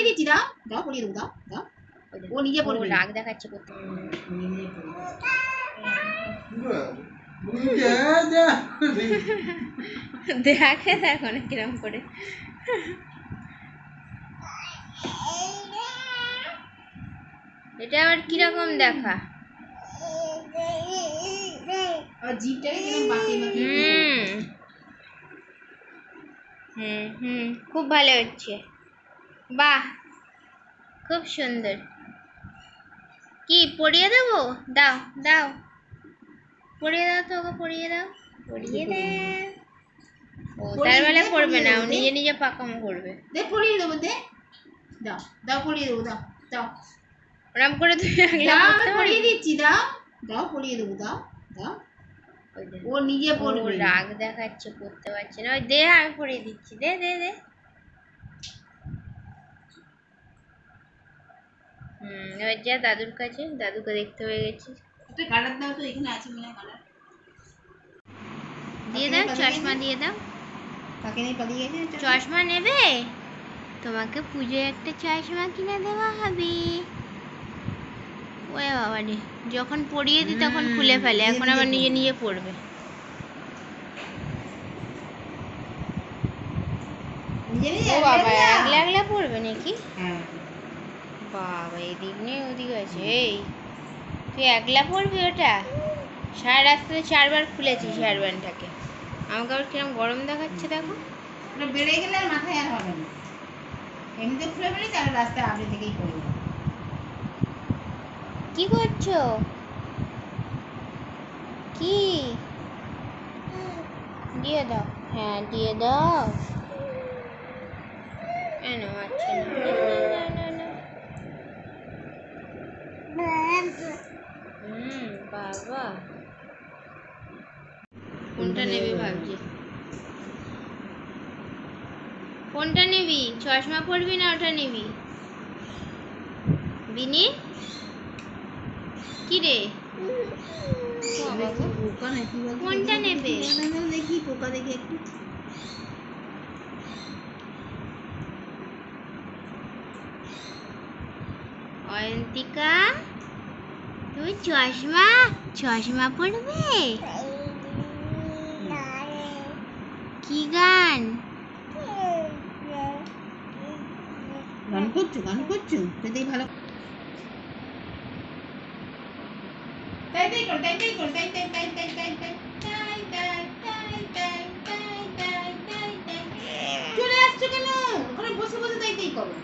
পরিয়ে দিচ্ছি, দাও দাও পরিয়ে দেবো, দাও দাও। ও নিজে পড়বে, রাগ দেখাচ্ছে করতে। দেখে দেখো না কিরম করে। এটা আবার কিরকম দেখা। খুব ভালো হচ্ছে, বাহ খুব সুন্দর। কি পরিয়ে দেবো? দাও দাও পরিয়ে দাও তো, ওকে পরিয়ে দাও, পরিয়ে দাও। ও তার বেলা পড়বে না, ও নিজে নিজে পাকামো করবে। দে পরিয়ে দেবো, দে দাও দাও পরিয়ে দেবো, দাও দাও। ওরম করে তুই পরিয়ে দিচ্ছি, দাও দাও পরিয়ে দেবো, দাও দাও। ও নিজে পড়বে, রাগ দেখাচ্ছে, করতে পারছে না। ওই দে, আমি পরিয়ে দিচ্ছি, দে দে দে। এবার যা দাদুর কাছে, দাদুকে দেখতে হয়ে গেছি। কালার দাও তো, এখানে আছে মনে হয় কালার। দিয়ে দাও, চশমা দিয়ে দাও। কাকে নেই পালিয়ে গেছে? চশমা নেবে? তোমাকে পুজোয় একটা চশমা কিনে দেওয়া হবে। ওরে বাবা রে, যখন পরিয়ে দিই তখন খুলে ফেলে, এখন আবার নিজে নিজে পড়বে। ও বাবা, একলা একলা পড়বে নাকি? বাবা, এদিক নেই ওদিক আছে। এই তুই একলা পড়বি ওটা? সারা রাস্তাতে 4 বার খুলেছিস হেয়ার ব্যান্ডটাকে। আমাকে আবার কিরম গরম দেখাচ্ছে দেখো। ওটা বেড়ে গেলে আর মাথায় আর হবে না, এমনিতে খুলে ফেলি, তাহলে রাস্তায় আগে থেকেই পড়ে যাবে। কি করছো? কি দিয়ে দাও, হ্যাঁ দিয়ে দাও। আচ্ছা না। বাবা, কোনটা নেবে ভাবছি। কোনটা নিবি? চশমা পরবি না ওটা নিবি? বিনি কি রে, কোনটা নেবে? দেখি পোকা দেখি একটু। অয়ন্তিকা, তুমি চশমা পরবে? কি গান? গান করছো যদি ভালো। চলে আসছো কেন? ওখানে বসে বসে তাই করো।